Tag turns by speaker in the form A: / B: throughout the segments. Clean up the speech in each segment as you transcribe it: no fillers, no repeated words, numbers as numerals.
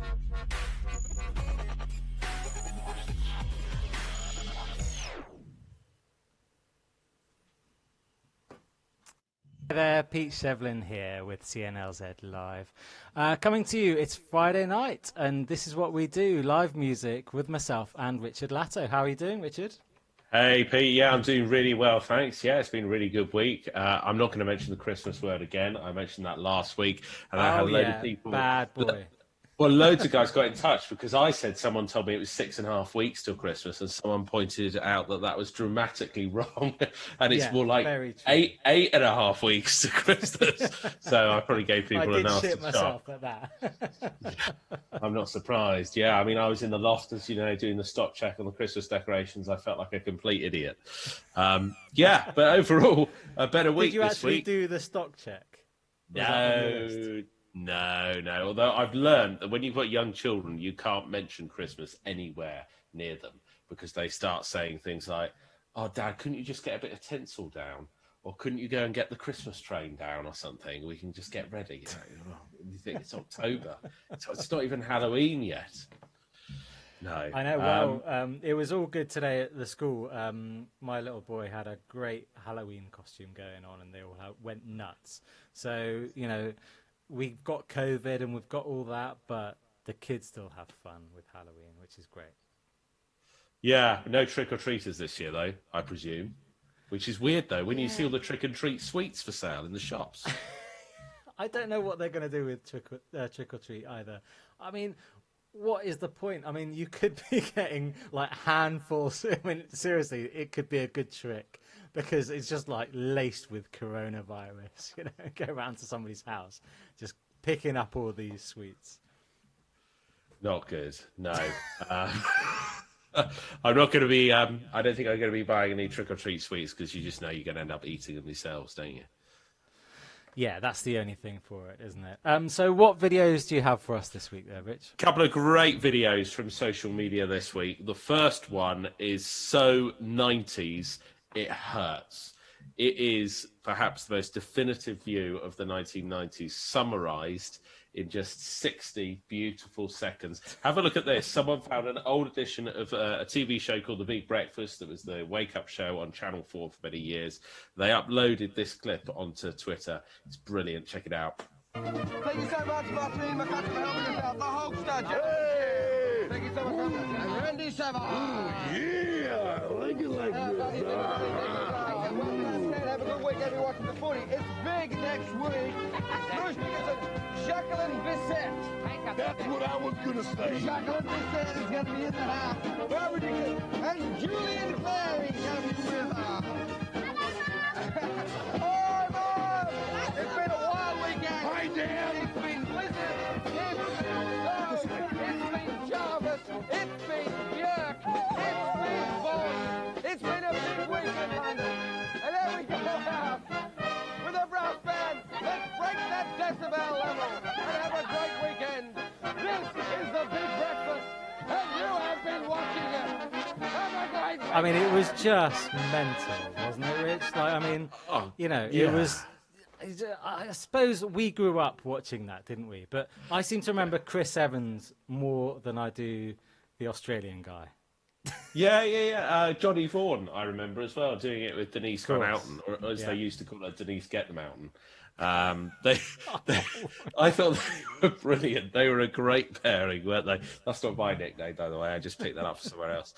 A: Hi there, Pete Shevlin here with CNLZ Live. Coming to you, it's Friday night, and this is what we do, live music with myself and Richard Latto. How are you doing, Richard?
B: Hey, Pete. Yeah, I'm doing really well, thanks. Yeah, it's been a really good week. I'm not going to mention the Christmas word again. I mentioned that last week, and I had a load of people.
A: Bad boy.
B: Well, loads of guys got in touch because I said someone told me it was 6.5 weeks till Christmas, and someone pointed out that that was dramatically wrong, and it's more like 8.5 weeks to Christmas. So I probably gave people a nasty
A: shit myself at that.
B: I'm not surprised. Yeah, I mean, I was in the loft, as you know, doing the stock check on the Christmas decorations. I felt like a complete idiot. Yeah, but overall, a better week
A: this week. Did you actually do the stock check?
B: No. Although I've learned that when you've got young children, you can't mention Christmas anywhere near them because they start saying things like, "Oh, Dad, couldn't you just get a bit of tinsel down? Or couldn't you go and get the Christmas train down or something? We can just get ready." You think it's October. It's not even Halloween yet. No.
A: I know. Well, it was all good today at the school. My little boy had a great Halloween costume going on, and they all went nuts. So, you know, we've got COVID and we've got all that, but the kids still have fun with Halloween, which is great.
B: Yeah, no trick-or-treaters this year, though, I presume. Which is weird, though, when you see all the trick-and-treat sweets for sale in the shops.
A: I don't know what they're going to do with trick-or-treat either. I mean, what is the point? I mean, you could be getting, like, handfuls. I mean, seriously, it could be a good trick. Because it's just like laced with coronavirus, you know, go around to somebody's house, just picking up all these sweets.
B: Not good, no. I'm not going to be, I don't think I'm going to be buying any trick-or-treat sweets because you just know you're going to end up eating them yourselves, don't you?
A: Yeah, that's the only thing for it, isn't it? So what videos do you have for us this week there, Rich?
B: A couple of great videos from social media this week. The first one is so 90s. It hurts. It is perhaps the most definitive view of the 1990s, summarized in just 60 beautiful seconds. Have a look at this. Someone found an old edition of a TV show called The Big Breakfast. That was the wake-up show on Channel 4 for many years. They uploaded this clip onto Twitter. It's brilliant. Check it out.
C: Thank you so much, Martin. My customer helping us out. The whole stud. Hey! Thank you so much. And Randy Savage.
D: Yeah, I like it like this.
C: Have a good week, everyone watching the footy. It's big next week. First week is Shevlin Burnett.
D: That's what I was going to say.
C: Shevlin Burnett is going to be in the house. Very ridiculous. And Julian Clary is going to be with us. Oh, Mom! It's been a wild weekend.
D: Hi, Dan.
C: It's been blizzard. It's been snow. It's been Jarvis. It's been Björk. It's been Bosch. It's been a big week in London. And there we go out with a brass band. Let's break that decibel level and have a great weekend. This is the Big Breakfast, and you have been watching it. Have a great weekend.
A: I mean, it was just mental, wasn't it, Rich? Like, I mean, you know, it was... I suppose we grew up watching that, didn't we? But I seem to remember Chris Evans more than I do the Australian guy.
B: Yeah. Johnny Vaughan, I remember as well, doing it with Denise Van Outen, or as they used to call her, Denise Get Them Outen. I thought they were brilliant. They were a great pairing, weren't they? That's not my nickname, by the way. I just picked that up from somewhere else.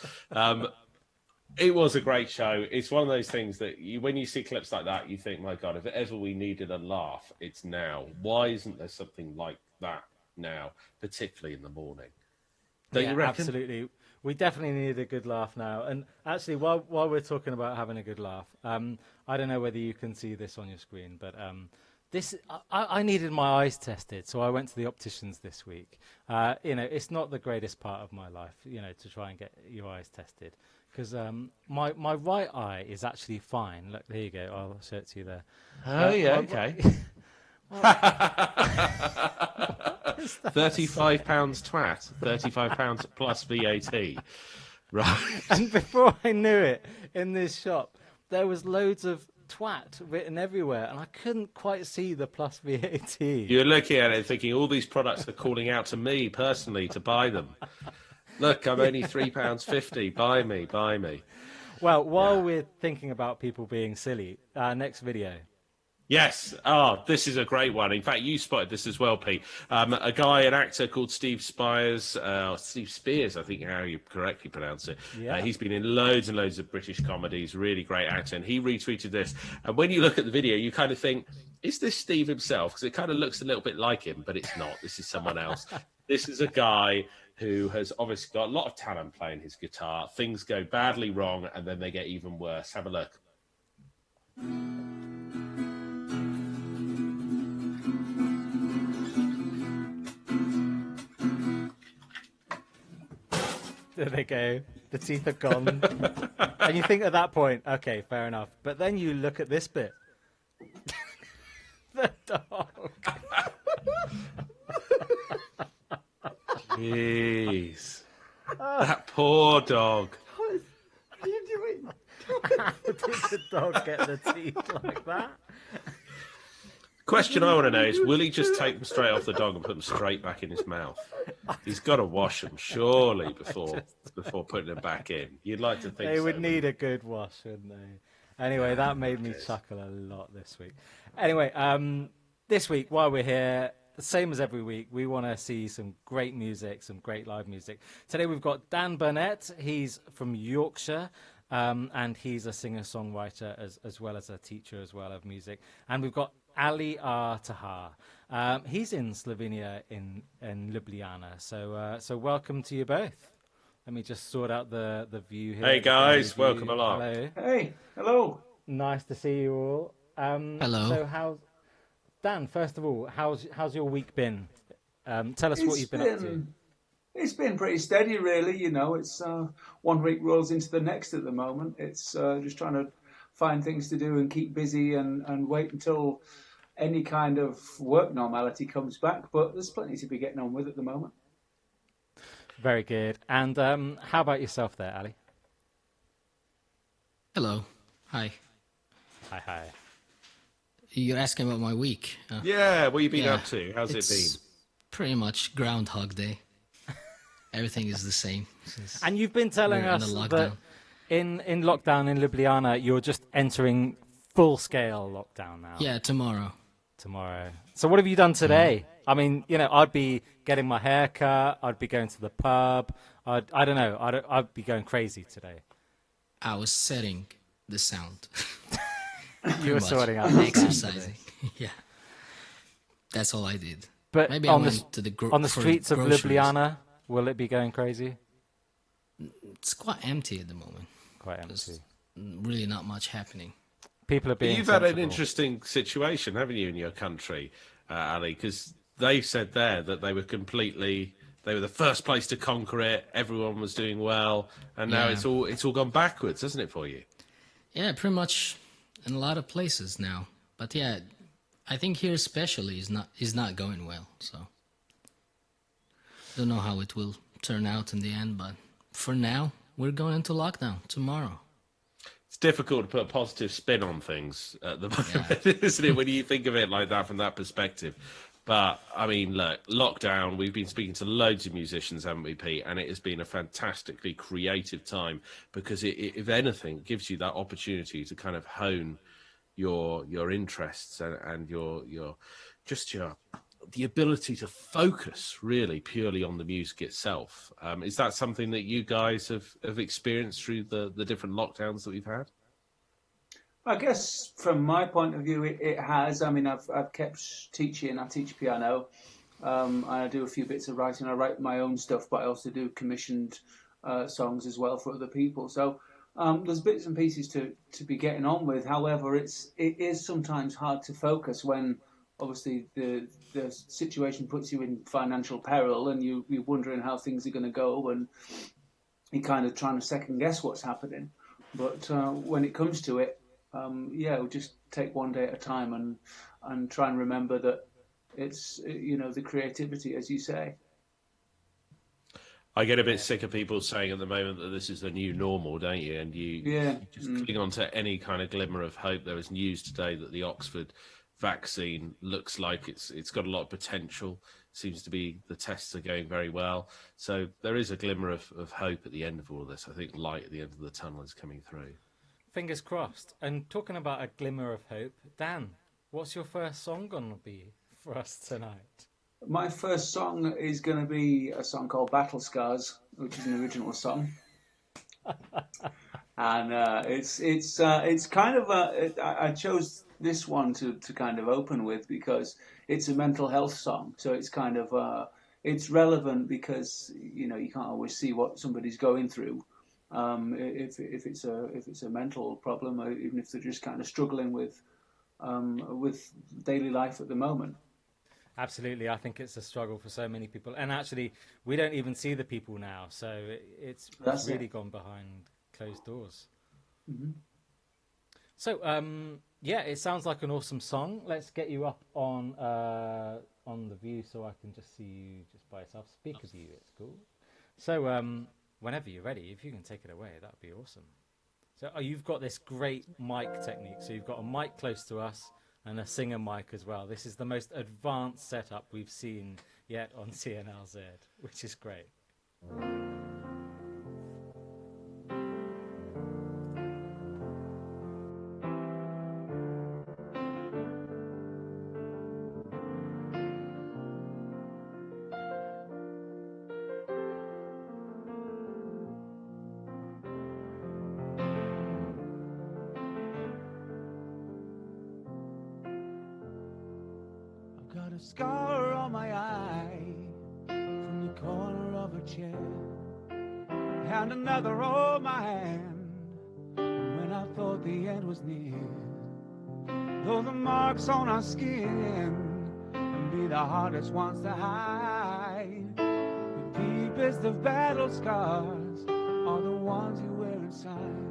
B: It was a great show. It's one of those things that when you see clips like that, you think, my God, if ever we needed a laugh, it's now. Why isn't there something like that now, particularly in the morning? Don't you reckon?
A: Absolutely. We definitely need a good laugh now. And actually, while we're talking about having a good laugh, I don't know whether you can see this on your screen, but I needed my eyes tested, so I went to the opticians this week. You know, it's not the greatest part of my life, you know, to try and get your eyes tested. Because my right eye is actually fine. Look, there you go. I'll show it to you there.
B: Oh, yeah, okay. £35 twat. £35 plus VAT. Right.
A: And before I knew it, in this shop, there was loads of twat written everywhere, and I couldn't quite see the plus VAT.
B: You're looking at it and thinking all these products are calling out to me personally to buy them. Look, I'm only £3.50. Buy me, buy me.
A: Well, while we're thinking about people being silly, next video.
B: Yes. Oh, this is a great one. In fact, you spotted this as well, Pete. A guy, an actor called Steve Spears, I think how you correctly pronounce it.
A: Yeah.
B: He's been in loads and loads of British comedies, really great actor. And he retweeted this. And when you look at the video, you kind of think, is this Steve himself? Because it kind of looks a little bit like him, but it's not. This is someone else. This is a guy who has obviously got a lot of talent playing his guitar. Things go badly wrong, and then they get even worse. Have a look.
A: There they go. The teeth are gone. And you think at that point, okay, fair enough. But then you look at this bit. The dog.
B: Jeez. That poor dog.
E: What are you doing?
A: How did the dog get the teeth like that?
B: Question I want to know is, will he just take them straight off the dog and put them straight back in his mouth? He's got to wash them, surely, before putting them back in. You'd like to think
A: They
B: so,
A: would
B: wouldn't
A: need a good wash, wouldn't they? Anyway, that made me chuckle a lot this week. Anyway, this week, while we're here, the same as every week, we want to see some great music, some great live music. Today we've got Dan Burnett. He's from Yorkshire, and he's a singer-songwriter as well as a teacher as well of music. And we've got Ali Taha. He's in Slovenia, in Ljubljana. So welcome to you both. Let me just sort out the view here.
B: Hey guys, welcome along.
A: Hello.
E: Hey, hello.
A: Nice to see you all.
F: Hello.
A: So Dan, first of all, how's your week been? Tell us what you've been up to.
E: It's been pretty steady, really. You know, it's one week rolls into the next at the moment. It's just trying to find things to do and keep busy and wait until any kind of work normality comes back. But there's plenty to be getting on with at the moment.
A: Very good. And how about yourself there, Ali?
F: Hello. Hi.
A: Hi.
F: You're asking about my week.
B: Yeah, what have you been
F: Yeah,
B: up to? How's it
F: it's
B: been?
F: Pretty much Groundhog Day. Everything is the same.
A: And you've been telling
F: We're in
A: us
F: a
A: that
F: lockdown.
A: in lockdown in Ljubljana, you're just entering full-scale lockdown now.
F: Yeah, tomorrow.
A: Tomorrow. So what have you done today? I mean, you know, I'd be getting my hair cut. I'd be going to the pub. I don't know. I'd be going crazy today.
F: I was setting the sound.
A: You were
F: Pretty
A: sorting
F: much.
A: out the sound
F: Exercising. Yeah. That's all I did.
A: But
F: Maybe I
A: on
F: went to the
A: on the
F: for
A: streets of
F: groceries.
A: Ljubljana, will it be going crazy?
F: It's quite empty at the moment.
A: Quite empty.
F: There's really not much happening.
A: People are
B: But
A: being
B: you've had an
A: sensible.
B: interesting situation, haven't you, in your country, Ali? Because they said there that they were the first place to conquer it. Everyone was doing well, and now
F: Yeah.
B: it's all gone backwards, hasn't it, for you?
F: Yeah, pretty much in a lot of places now. But yeah, I think here especially is not going well. So don't know how it will turn out in the end, but for now we're going into lockdown tomorrow.
B: It's difficult to put a positive spin on things at the moment, isn't it, when you think of it like that from that perspective? But, I mean, look, lockdown, we've been speaking to loads of musicians, haven't we, Pete? And it has been a fantastically creative time because it, if anything, gives you that opportunity to kind of hone your interests and the ability to focus really purely on the music itself. Is that something that you guys have experienced through the different lockdowns that we've had?
E: I guess from my point of view, it has. I mean, I've kept teaching. I teach piano. And I do a few bits of writing. I write my own stuff, but I also do commissioned songs as well for other people. So there's bits and pieces to be getting on with. However, it is sometimes hard to focus when obviously the situation puts you in financial peril and you're wondering how things are going to go and you're kind of trying to second guess what's happening. But when it comes to it, we'll just take one day at a time and try and remember that it's, the creativity, as you say.
B: I get a bit sick of people saying at the moment that this is the new normal, don't you? And you just cling on to any kind of glimmer of hope. There was news today that the Oxford vaccine looks like it's got a lot of potential. Seems to be the tests are going very well. So there is a glimmer of hope at the end of all of this. I think light at the end of the tunnel is coming through.
A: Fingers crossed. And talking about a glimmer of hope, Dan, what's your first song going to be for us tonight?
E: My first song is going to be a song called Battle Scars, which is an original song. And it's kind of I chose this one to kind of open with because it's a mental health song. So it's kind of it's relevant because you can't always see what somebody's going through. If it's a mental problem, or even if they're just kind of struggling with daily life at the moment.
A: Absolutely. I think it's a struggle for so many people. And actually, we don't even see the people now. So it's really gone behind closed doors.
E: Mm-hmm.
A: So, yeah, it sounds like an awesome song. Let's get you up on the view so I can just see you just by yourself. Speaker view, it's cool. So, whenever you're ready, if you can take it away, that would be awesome. So you've got this great mic technique. So you've got a mic close to us and a singer mic as well. This is the most advanced setup we've seen yet on CNLZ, which is great.
G: Got a scar on my eye from the corner of a chair, and another on my hand when I thought the end was near. Though the marks on our skin can be the hardest ones to hide, the deepest of battle scars are the ones you wear inside.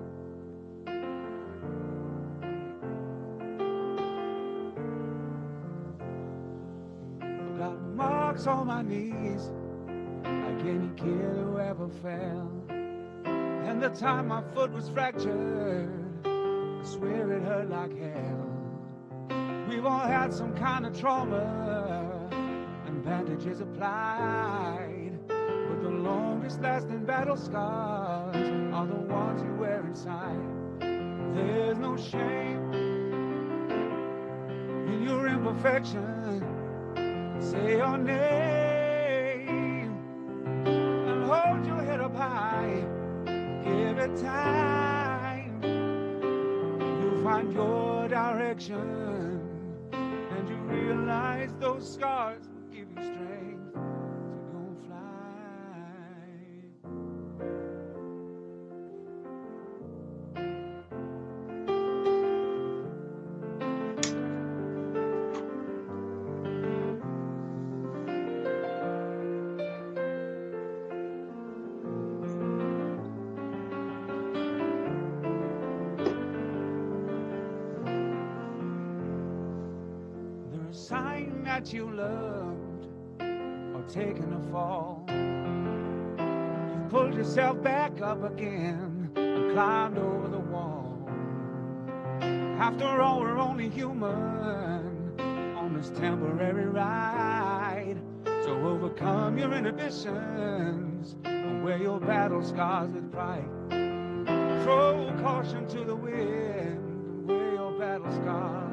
G: Marks on my knees, like any kid who ever fell. And the time my foot was fractured, I swear it hurt like hell. We've all had some kind of trauma and bandages applied, but the longest lasting battle scars are the ones you wear inside. There's no shame in your imperfection. Say your name and hold your head up high. Give it time. You'll find your direction, and you realize those scars will give you strength to go and fly. That you loved or taken a fall, you've pulled yourself back up again and climbed over the wall. After all, we're only human on this temporary ride, so overcome your inhibitions and wear your battle scars with pride. Throw caution to the wind and wear your battle scars.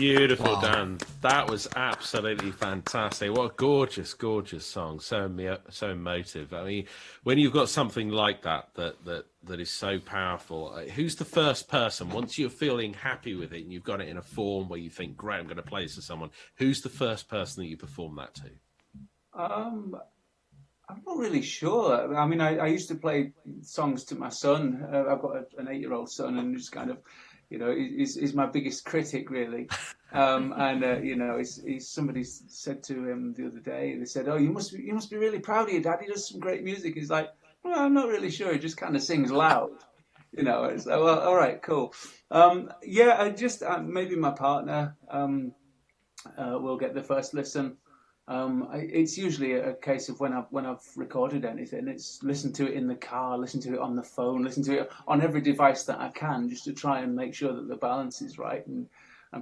B: Beautiful,
F: Wow.
B: Dan. That was absolutely fantastic. What a gorgeous, gorgeous song. So emotive. I mean, when you've got something like that is so powerful, who's the first person, once you're feeling happy with it and you've got it in a form where you think, great, I'm going to play this to someone, who's the first person that you perform that to?
E: I'm not really sure. I mean, I used to play songs to my son. I've got an 8-year-old son, and just kind of, he's my biggest critic, really. Somebody said to him the other day, they said, "Oh, you must be really proud of your dad. He does some great music." He's like, "Well, I'm not really sure. He just kind of sings loud." It's like, well, all right, cool. I just maybe my partner will get the first listen. It's usually a case of when I've recorded anything, it's listen to it in the car, listen to it on the phone, listen to it on every device that I can, just to try and make sure that the balance is right, and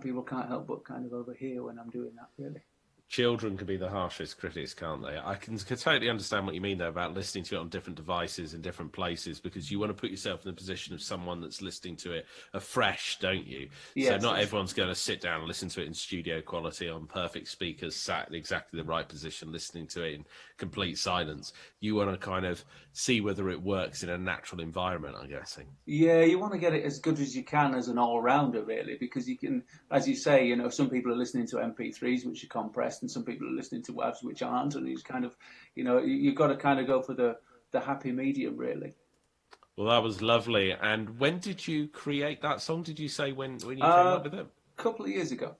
E: people can't help but kind of overhear when I'm doing that, really.
B: Children can be the harshest critics, can't they? I can totally understand what you mean, though, about listening to it on different devices in different places, because you want to put yourself in the position of someone that's listening to it afresh, don't you?
E: Yes,
B: so not everyone's going to sit down and listen to it in studio quality on perfect speakers, sat in exactly the right position, listening to it in complete silence. You want to kind of see whether it works in a natural environment, I'm guessing.
E: Yeah, you want to get it as good as you can as an all-rounder, really, because you can, as you say, some people are listening to MP3s, which are compressed, and some people are listening to WAVs, which aren't, and it's kind of, you've got to kind of go for the happy medium, really.
B: Well, that was lovely. And when did you create that song? Did you say when you came up with it?
E: A couple of years ago.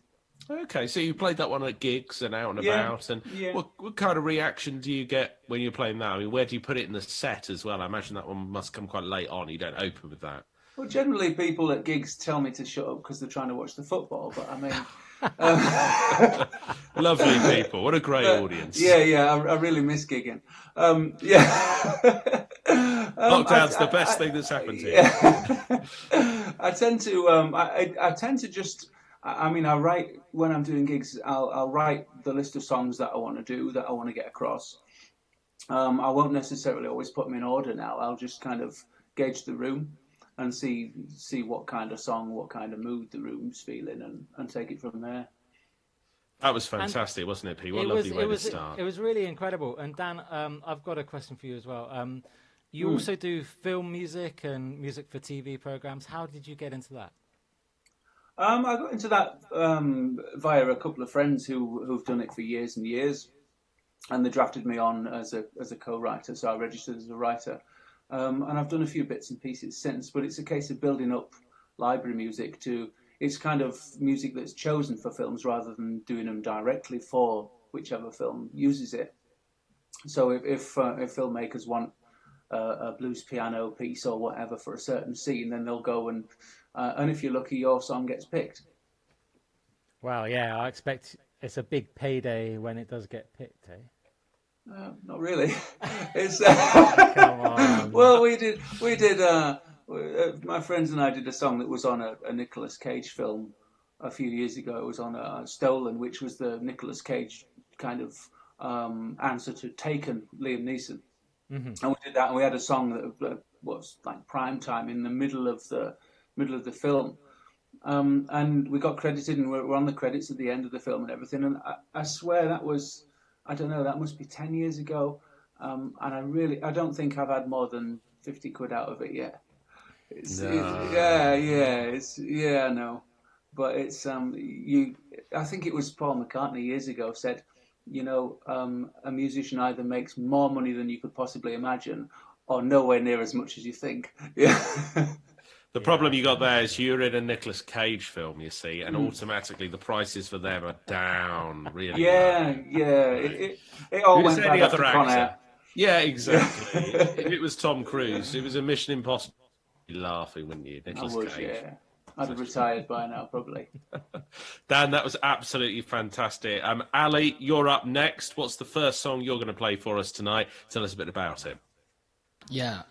B: Okay, so you played that one at gigs and out and about, and what kind of reaction do you get when you're playing that? I mean, where do you put it in the set as well? I imagine that one must come quite late on. You don't open with that.
E: Well, generally people at gigs tell me to shut up because they're trying to watch the football, but I mean...
B: Lovely people. What a great audience.
E: Yeah, I really miss gigging.
B: Lockdown's the best thing that's happened to you.
E: Yeah. I tend to I tend to just... I mean, I write when I'm doing gigs. I'll write the list of songs that I want to do, that I want to get across. I won't necessarily always put them in order now. I'll just kind of gauge the room and see what kind of song, what kind of mood the room's feeling, and take it from there.
B: That was fantastic, wasn't it, Pete? What a lovely way to start.
A: It was really incredible. And Dan, I've got a question for you as well. You also do film music and music for TV programs. How did you get into that?
E: I got into that via a couple of friends who've done it for years and years, and they drafted me on as a co-writer, so I registered as a writer, and I've done a few bits and pieces since. But it's a case of building up library music it's kind of music that's chosen for films rather than doing them directly for whichever film uses it. So if filmmakers want a blues piano piece or whatever for a certain scene, then they'll go and if you're lucky, your song gets picked.
A: Wow, yeah, I expect it's a big payday when it does get picked, eh?
E: Not really. It's
A: Come on.
E: well, we did. My friends and I did a song that was on a Nicolas Cage film a few years ago. It was on Stolen, which was the Nicolas Cage kind of answer to Taken, Liam Neeson. Mm-hmm. And we did that, and we had a song that was like prime time in the middle of the film, and we got credited, and we're on the credits at the end of the film and everything. And I swear that was, I don't know, that must be 10 years ago, and I don't think I've had more than 50 quid out of it yet. No, but it's I think it was Paul McCartney years ago said, a musician either makes more money than you could possibly imagine, or nowhere near as much as you think. Yeah.
B: The problem you got there is you're in a Nicolas Cage film, you see, and automatically the prices for them are down really low.
E: It all went bad after Con Air.
B: Yeah, exactly. If it was Tom Cruise, it was a Mission Impossible. You'd be laughing, wouldn't you? Nicolas Cage.
E: Yeah. I'd have retired by now, probably.
B: Dan, that was absolutely fantastic. Ali, you're up next. What's the first song you're going to play for us tonight? Tell us a bit about it.
F: Yeah.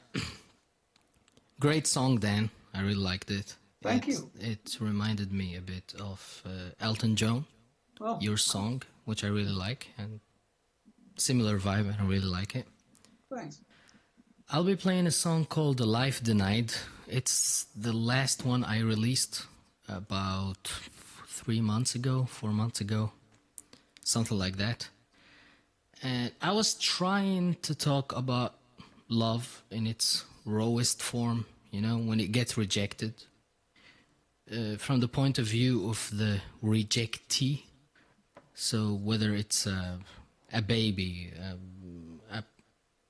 F: Great song, Dan. I really liked it.
E: Thank you.
F: It reminded me a bit of Elton John, your song, which I really like, and similar vibe, and I really like it.
E: Thanks.
F: I'll be playing a song called The Life Denied. It's the last one I released about 4 months ago, something like that. And I was trying to talk about love in its rawest form, you know, when it gets rejected. From the point of view of the rejectee. So whether it's a baby,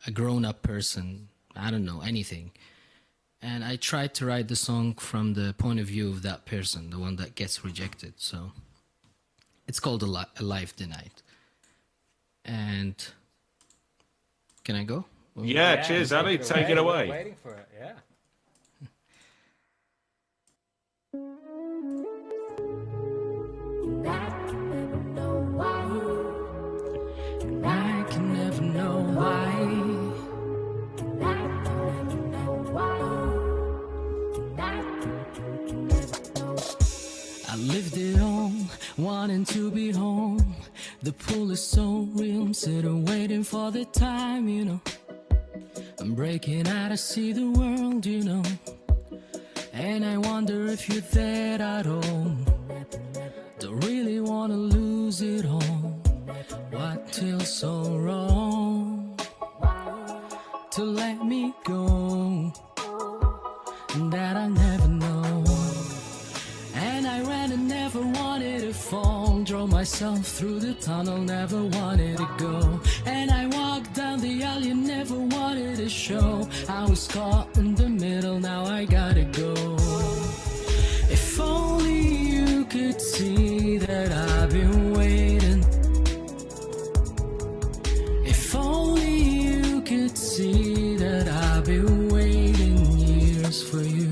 F: a grown-up person, I don't know, anything. And I tried to write the song from the point of view of that person, the one that gets rejected. So it's called A Life Denied. And can I go?
B: Yeah, cheers, Ali. Take it away.
A: We're waiting for it, yeah.
F: I can never know why. I lived it on, wanting to be home. The pull is so real, I'm sitting waiting for the time, you know. I'm breaking out to see the world, you know. And I wonder if you're there at all. Don't really wanna lose it all. What feels so wrong to let me go, and that I never know. And I ran and never wanted to fall. Drove myself through the tunnel, never wanted to go. And I walked down the aisle, you never wanted to show. I was caught in the middle, now I gotta go. If only you could see that I've been waiting. If only you could see that I've been waiting years for you.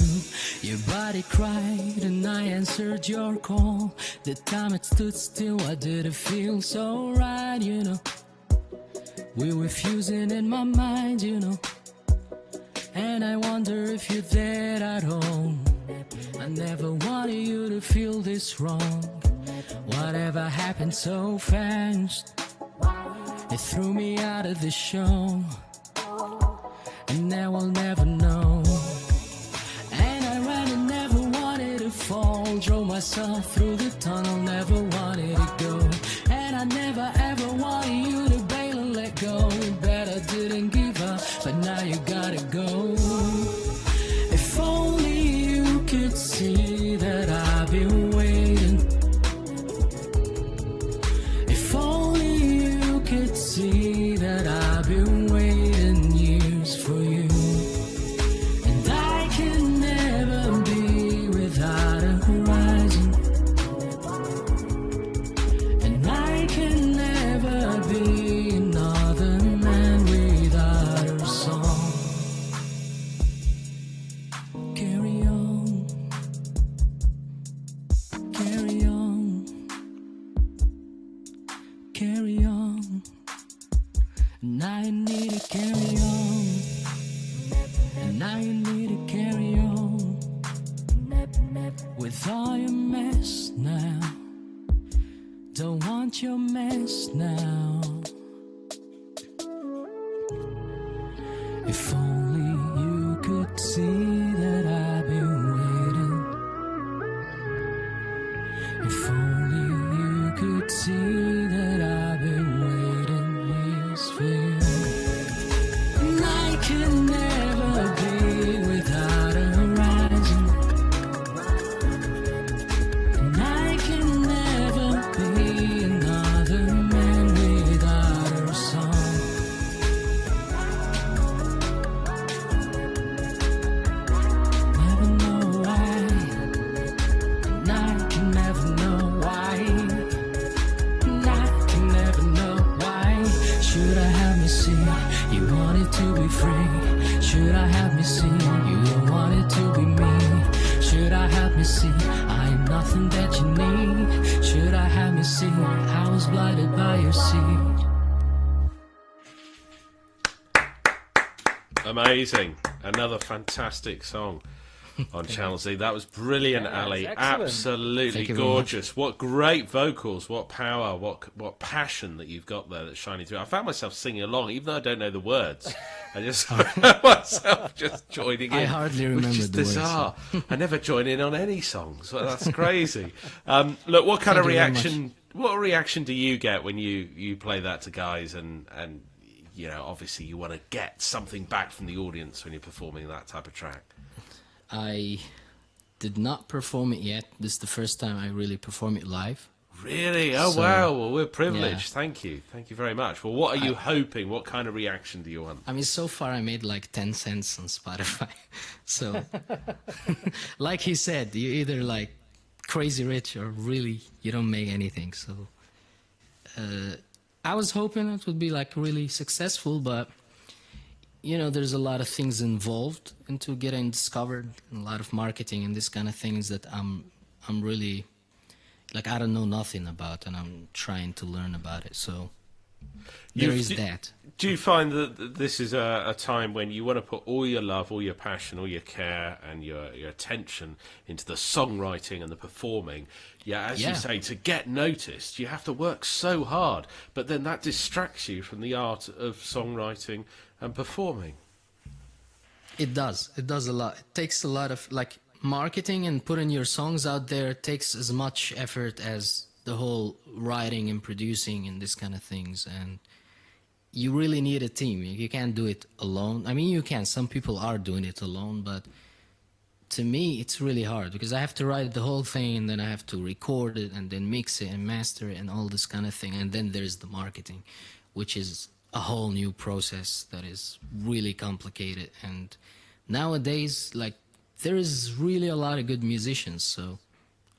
F: Your body cried and I answered your call. The time it stood still, I didn't feel so right, you know. We were fusing in my mind, you know. And I wonder if you're there at home. I never wanted you to feel this wrong. Whatever happened so fast, it threw me out of the show. And now I'll never know. And I ran and never wanted to fall. Drove myself through the tunnel, never wanted to go. And I never ever wanted you to bail and let go. Bet I didn't give up, but now you gotta go. If only you could see that I've been waiting. If only you could see that I've been waiting years for you. And I can never be without a horizon. And I can never be another man without a song. Carry on, carry on, carry on. And now you need to carry on. And now you need to carry on. With all your mess now. Don't want your mess now. If only you could see that I've been waiting. If only you could see that I've been waiting years for you. And I can never be without a horizon. And I can never be another man without a song. Never know why, and I can never know why, and I can never know why. Should I have me see you wanted to be free? Should I have me see you don't want it to be me? Should I have me see I am nothing that you need? Should I have me see I was blinded by your seed?
B: Amazing. Another fantastic song. on Channel Z. That was brilliant,
A: Yeah,
B: Ali.
A: it's excellent.
B: Absolutely
F: Thank you very
B: gorgeous. What great vocals, what power, what passion that you've got there that's shining through. I found myself singing along, even though I don't know the words. I just found myself just joining in.
F: I hardly remember
B: which is
F: the words,
B: bizarre. I never join in on any songs. Well, that's crazy. Look, what kind of
F: Thank you very much.
B: reaction? What reaction do you get when you play that to guys and you know, obviously you want to get something back from the audience when you're performing that type of track?
F: I did not perform it yet. This is the first time I really perform it live.
B: Really? Oh,
F: So,
B: wow. Well, we're privileged.
F: yeah.
B: Thank you. Thank you very much. Well, what are you hoping? What kind of reaction do you want?
F: I mean, so far I made like 10 cents on Spotify. So, like he said, you're either like crazy rich or really you don't make anything. So, I was hoping it would be like really successful, but you know, there's a lot of things involved into getting discovered, and a lot of marketing and this kind of things that I'm really like I don't know nothing about, and I'm trying to learn about it. So there is that.
B: Do you find that this is a time when you want to put all your love, all your passion, all your care, and your attention into the songwriting and the performing? Yeah, as you say, to get noticed, you have to work so hard, but then that distracts you from the art of songwriting and performing.
F: It does. It does a lot. It takes a lot of like marketing and putting your songs out there takes as much effort as the whole writing and producing and this kind of things. And you really need a team. You can't do it alone. I mean, you can. Some people are doing it alone, but to me, it's really hard because I have to write the whole thing and then I have to record it and then mix it and master it and all this kind of thing. And then there's the marketing, which is a whole new process that is really complicated. And nowadays, like, there is really a lot of good musicians, so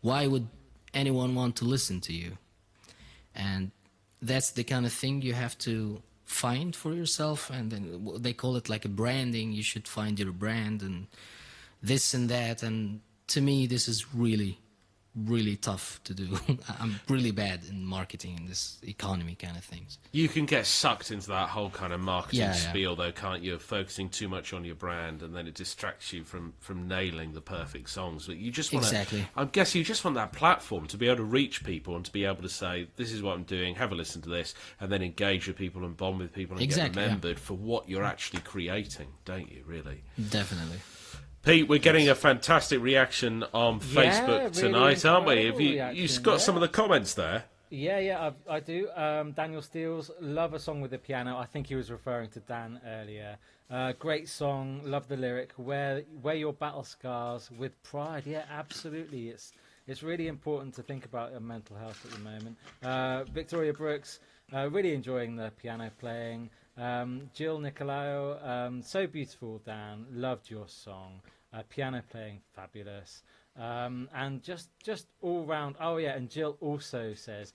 F: why would anyone want to listen to you? And that's the kind of thing you have to find for yourself, and then they call it like a branding. You should find your brand and this and that, and to me this is really tough to do. I'm really bad in marketing in this economy kind of things.
B: You can get sucked into that whole kind of marketing
F: Yeah.
B: spiel, though, can't you? Focusing too much on your brand, and then it distracts you from nailing the perfect songs. But you just want
F: Exactly.
B: I guess you just want that platform to be able to reach people and to be able to say, "This is what I'm doing. Have a listen to this," and then engage with people and bond with people and
F: Exactly,
B: get
F: yeah.
B: remembered for what you're actually creating, don't you? Really.
F: Definitely.
B: Pete, we're getting a fantastic reaction on Facebook
A: really
B: tonight, aren't we? Have
A: incredible
B: you've
A: reaction,
B: got some of the comments there?
A: Yeah, I do. Daniel Steele's love a song with the piano. I think he was referring to Dan earlier. Great song, love the lyric. Wear your battle scars with pride. Yeah, absolutely. It's really important to think about your mental health at the moment. Victoria Brooks, really enjoying the piano playing. Jill Nicolao, so beautiful, Dan. Loved your song. Piano playing, fabulous. And just all round. Oh yeah, and Jill also says,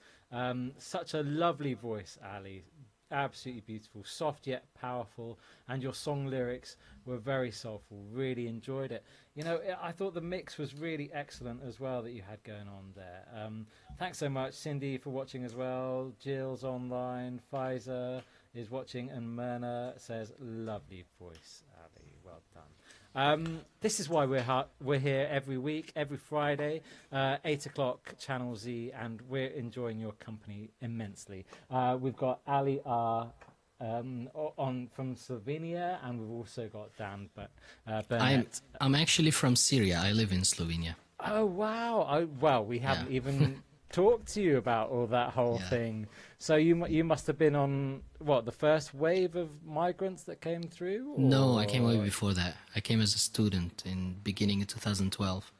A: such a lovely voice, Ali. Absolutely beautiful, soft yet powerful, and your song lyrics were very soulful. Really enjoyed it. You know, I thought the mix was really excellent as well that you had going on there. Thanks so much, Cindy, for watching as well. Jill's online. Pfizer is watching, and Myrna says, lovely voice, Ali. Well done. This is why we're here every week, every Friday, 8 o'clock, Channel Z, and we're enjoying your company immensely. We've got Ali R on from Slovenia, and we've also got Dan Burnett.
F: I'm actually from Syria. I live in Slovenia.
A: Oh wow! Well, we haven't even talked to you about all that whole thing. So you must have been on what, the first wave of migrants that came through? Or?
F: No, I came way before that. I came as a student in beginning of 2012.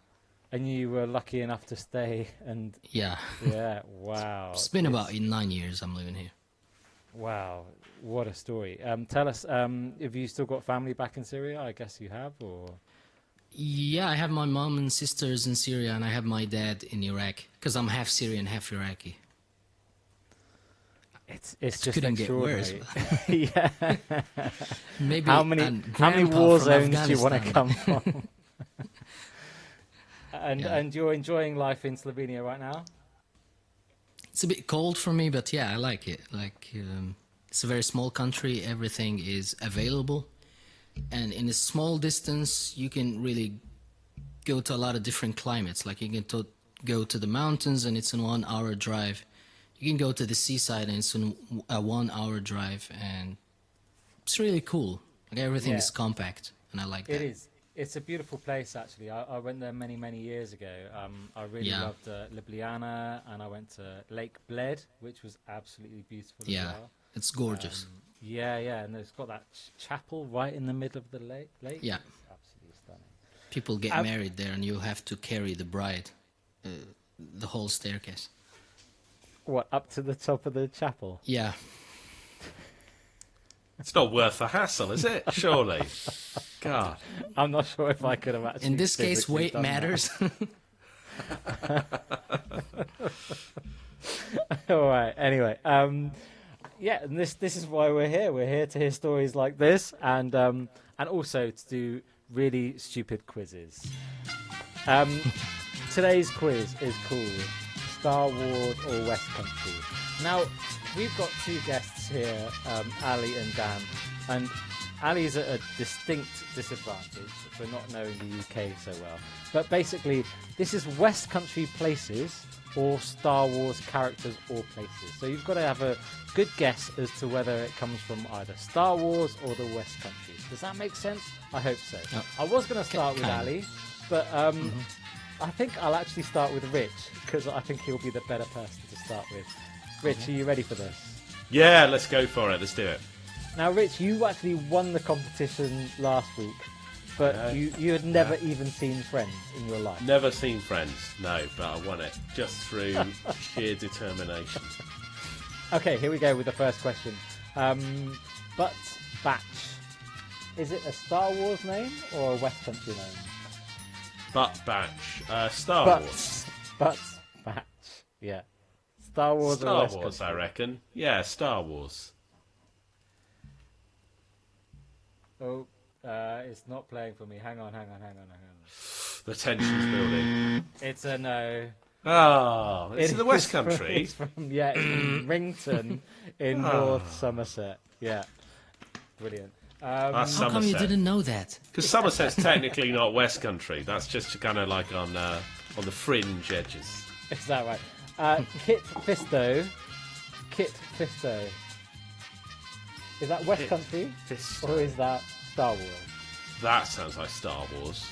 A: And you were lucky enough to stay and
F: Yeah.
A: yeah, wow.
F: It's been about 9 years I'm living here.
A: Wow, what a story. Tell us, have you still got family back in Syria? I guess you have, or?
F: Yeah, I have my mom and sisters in Syria, and I have my dad in Iraq, because I'm half Syrian, half Iraqi.
A: It's just
F: couldn't get worse.
A: extraordinary. Yeah.
F: Maybe
A: How many war zones do you want to come from? And you're enjoying life in Slovenia right now?
F: It's a bit cold for me, but yeah, I like it. It's a very small country. Everything is available, and in a small distance, you can really go to a lot of different climates. Like you can go to the mountains and it's a 1 hour drive. You can go to the seaside and it's a 1 hour drive, and it's really cool. Like everything is compact, and I like that.
A: It is. It's a beautiful place, actually. I went there many, many years ago. I really loved Ljubljana, and I went to Lake Bled, which was absolutely beautiful as well.
F: It's gorgeous.
A: Yeah, and it's got that chapel right in the middle of the lake.
F: Yeah.
A: It's absolutely stunning.
F: People get married there, and you have to carry the bride the whole staircase.
A: What, up to the top of the chapel?
F: Yeah.
B: It's not worth the hassle, is it? Surely. God.
A: I'm not sure if I could have actually.
F: In this case,
A: physically
F: weight
A: done
F: matters.
A: All right. Anyway, and this is why we're here. We're here to hear stories like this, and also to do really stupid quizzes. Today's quiz is called Star Wars or West Country. Now, we've got two guests here, Ali and Dan, and Ali's at a distinct disadvantage for not knowing the UK so well. But basically, this is West Country places or Star Wars characters or places. So you've got to have a good guess as to whether it comes from either Star Wars or the West Country. Does that make sense? I hope so. I was going to start with Ali, but I think I'll actually start with Rich, because I think he'll be the better person to start with. Rich, are you ready for this?
B: Yeah, let's go for it. Let's do it.
A: Now, Rich, you actually won the competition last week, but you had never even seen Friends in your life.
B: Never seen Friends, no, but I won it just through sheer determination.
A: Okay, here we go with the first question. But Batch, is it a Star Wars name or a West Country name?
B: But Batch, Star Wars.
A: But Batch, yeah. Star Wars or
B: Star
A: West
B: Wars,
A: Country?
B: I reckon. Yeah, Star Wars.
A: Oh, it's not playing for me. Hang on.
B: The tension's building.
A: It's a no.
B: Oh, it's in the West
A: It's from-
B: Country.
A: It's from Rington in North Somerset. Yeah, brilliant.
B: That's
F: How come you
B: Somerset.
F: didn't know that?
B: Because Somerset's technically not West Country. That's just kind of like on the fringe edges.
A: Is that right? Kit Fisto. Is that West Country
B: Fisto.
A: or is that Star Wars?
B: That sounds like Star Wars.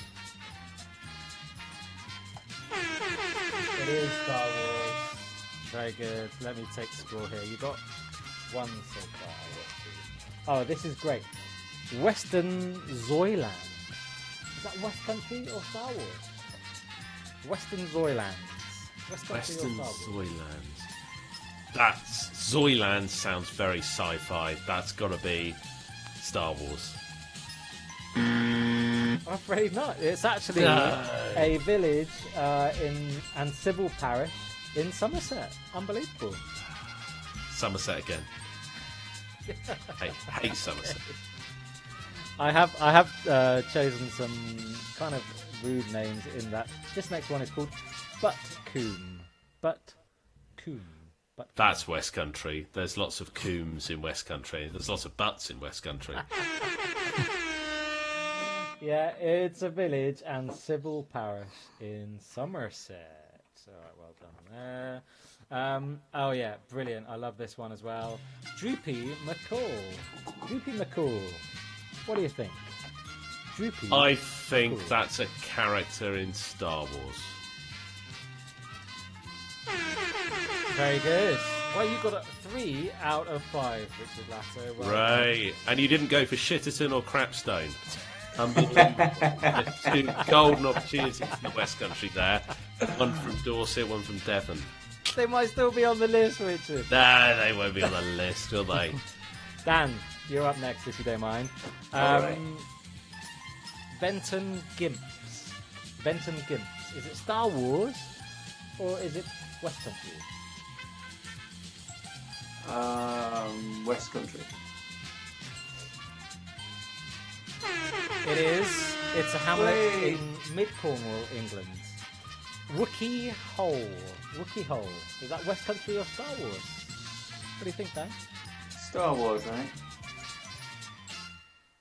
A: It is Star Wars. Very good. Let me take the score here. You got one so far. Oh, this is great. Western Zoyland. Is that West Country or Star Wars? Western Zoylands. West Country
B: Western
A: or Star Wars?
B: Zoyland. That's Zoyland sounds very sci-fi. That's got to be Star Wars.
A: I'm afraid not. It's actually a village and civil parish in Somerset. Unbelievable.
B: Somerset again. hate Somerset.
A: I have chosen some kind of rude names in that. This next one is called Butcombe. Butcombe.
B: That's West Country. There's lots of combs in West Country. There's lots of butts in West Country.
A: Yeah, it's a village and civil parish in Somerset. All right, well done there. Oh yeah, brilliant. I love this one as well. Droopy McCall. Droopy McCall. What do you think? Droopy.
B: I think
A: McCall.
B: that's a character in Star Wars.
A: Very good. Well, you got a 3 out of 5, Richard Latto. Well done.
B: Right. And you didn't go for Shitterton or Crapstone. There's two golden opportunities in the West Country there. One from Dorset, one from Devon.
A: They might still be on the list, Richard.
B: Nah, they won't be on the list, will they?
A: Dan, you're up next if you don't mind.
E: Alright.
A: Benton Gimps. Benton Gimps. Is it Star Wars or is it West Country?
E: West Country.
A: It is. It's a hamlet in mid-Cornwall, England. Wookiee Hole. Wookiee Hole. Is that West Country or Star Wars? What do you think, Dan?
E: Star Wars, I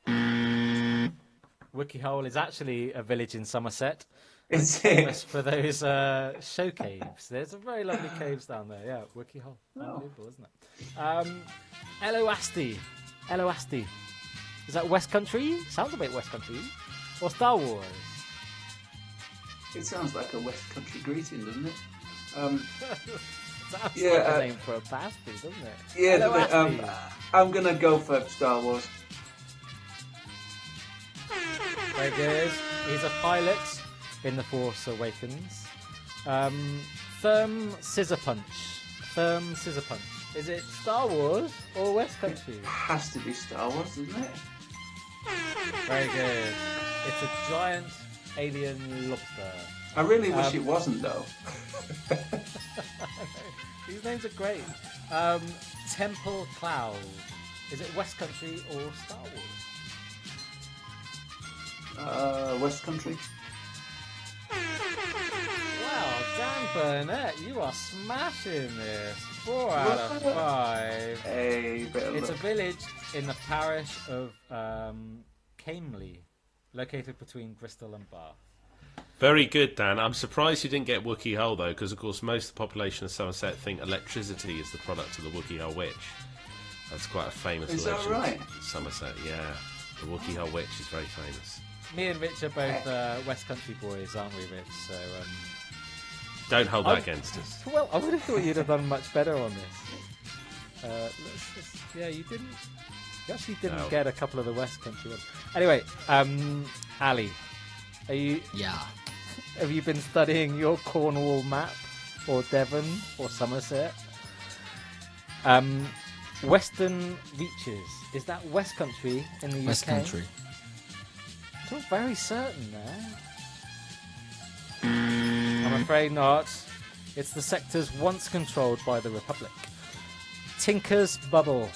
E: think.
A: Wookiee Hole is actually a village in Somerset.
E: It's
A: famous for those show caves. There's some very lovely caves down there. Yeah, Wiki Hole. Unbelievable, isn't it? Eloasti. Eloasti. Is that West Country? Sounds a bit West Country. Or Star Wars?
E: It sounds like a West Country greeting, doesn't it?
A: Sounds like
E: Yeah,
A: a name for a pasty, doesn't it?
E: Yeah,
A: Eloasti.
E: I'm gonna go for Star Wars.
A: Very good. He's a pilot in The Force Awakens. Firm Scissor Punch. Firm Scissor Punch. Is it Star Wars or West Country?
E: Has to be Star Wars, doesn't it?
A: Very good. It's a giant alien lobster.
E: I really wish it wasn't, though.
A: These names are great. Temple Cloud. Is it West Country or Star Wars?
E: West Country.
A: Wow, Dan Burnett, you are smashing this. 4 out of 5.
E: Hey,
A: It's a village in the parish of Camley, located between Bristol and Bath.
B: Very good, Dan. I'm surprised you didn't get Wookiee Hole, though, because, of course, most of the population of Somerset think electricity is the product of the Wookiee Hole Witch. That's quite a famous
E: Is that
B: legend.
E: right?
B: Somerset, yeah. The Wookiee Hole Witch is very famous.
A: Me and Rich are both West Country boys, aren't we, Rich? So,
B: Don't hold that against us.
A: well, I would have thought you'd have done much better on this. Yeah, you didn't. You actually didn't get a couple of the West Country ones. Anyway, Ali, are you?
F: Yeah.
A: Have you been studying your Cornwall map, or Devon, or Somerset? Western Reaches. Is that West Country in the UK?
F: West Country.
A: You're very certain there. I'm afraid not. It's the sectors once controlled by the Republic. Tinker's Bubble.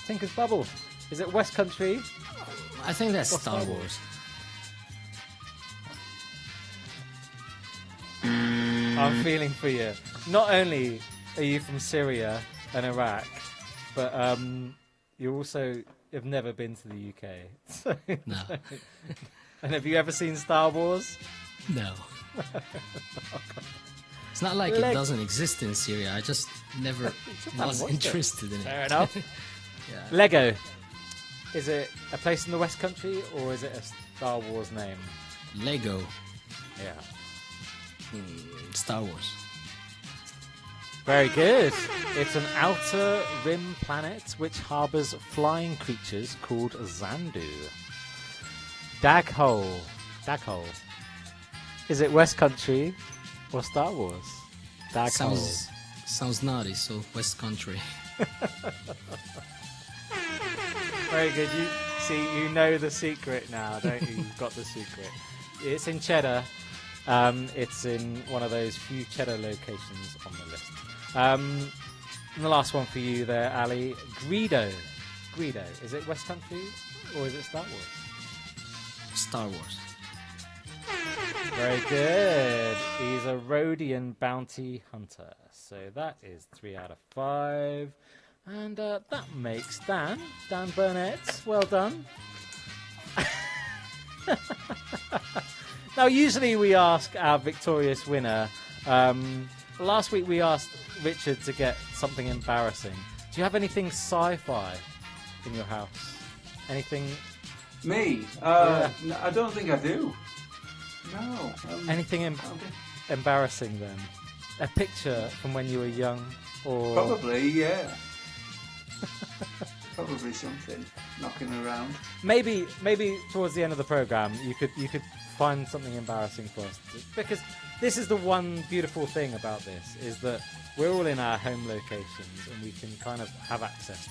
A: Tinker's Bubble. Is it West Country?
F: I think that's
A: Or
F: Star Wars.
A: I'm feeling for you. Not only are you from Syria and Iraq, but you also have never been to the UK. So,
F: No.
A: and have you ever seen Star Wars?
F: No. It's not like it doesn't exist in Syria. I just never was interested in it.
A: Fair enough.
F: Yeah.
A: Lego. Is it a place in the West Country or is it a Star Wars name?
F: Lego.
A: Yeah.
F: Star Wars.
A: Very good. It's an outer rim planet which harbours flying creatures called Zandu. Daghole. Daghole. Is it West Country or Star Wars? Daghole.
F: Sounds naughty, so West Country.
A: Very good. You see, you know the secret now, don't you? You've got the secret. It's in Cheddar. It's in one of those few Cheddar locations on the list. And the last one for you there, Ali. Greedo. Greedo. Is it West Country or is it Star Wars?
F: Star Wars.
A: Very good. He's a Rhodian bounty hunter. So that is 3 out of 5. And that makes Dan Burnett. Well done. Now, usually we ask our victorious winner. Last week we asked Richard to get something embarrassing. Do you have anything sci-fi in your house? Anything?
E: Me?
A: Yeah.
E: No, I don't think I do. No.
A: Anything embarrassing then? A picture from when you were young, or
E: Probably, yeah. Probably something knocking around.
A: maybe towards the end of the program you could find something embarrassing for us, because this is the one beautiful thing about this, is that we're all in our home locations and we can kind of have access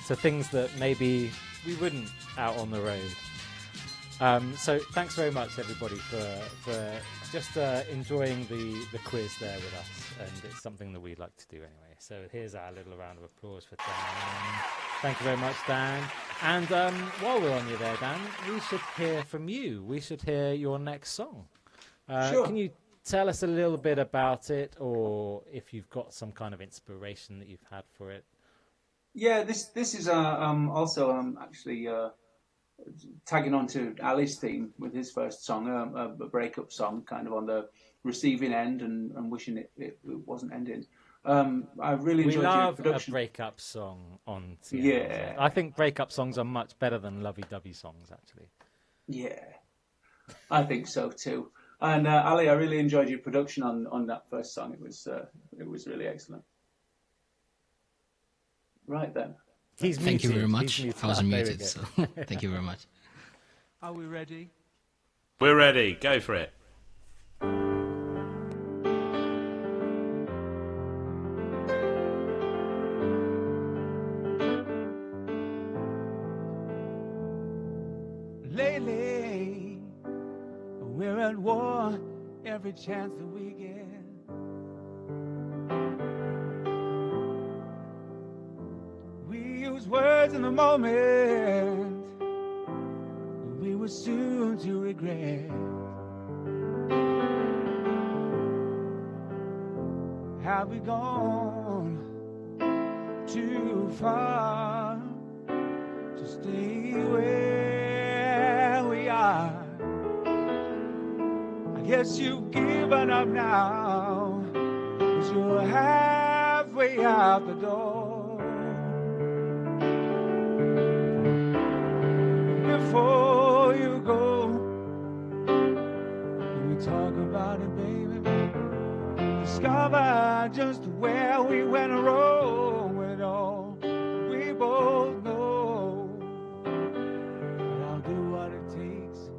A: to things that maybe we wouldn't out on the road. So thanks very much everybody for just enjoying the quiz there with us, and it's something that we'd like to do anyway. So here's our little round of applause for Dan. Thank you very much, Dan. And while we're on you there, Dan, we should hear from you. We should hear your next song.
E: Sure.
A: Can you tell us a little bit about it, or if you've got some kind of inspiration that you've had for it?
E: Yeah, this is also actually tagging on to Ali's theme with his first song, a breakup song, kind of on the receiving end and wishing it wasn't ending. I really
A: We
E: enjoyed your
A: love a
E: production.
A: breakup song on CNLZ.
E: Yeah.
A: I think breakup songs are much better than lovey-dovey songs, actually.
E: Yeah, I think so too. And Ali, I really enjoyed your production on that first song. It was really excellent. Right then.
A: He's
F: Thank you
A: muted.
F: very
A: He's
F: much.
A: muted.
F: I was
A: There we
F: muted,
A: go.
F: so thank you very much.
G: Are we ready?
B: We're ready. Go for it.
G: Lately, we're at war every chance that we get. We use words in the moment we were soon to regret. Have we gone too far to stay where we are? I guess you've given up now, 'cause you're halfway out the door. Before you go, when we talk about it, baby, discover just where we went wrong with it all. We both know that I'll do what it takes.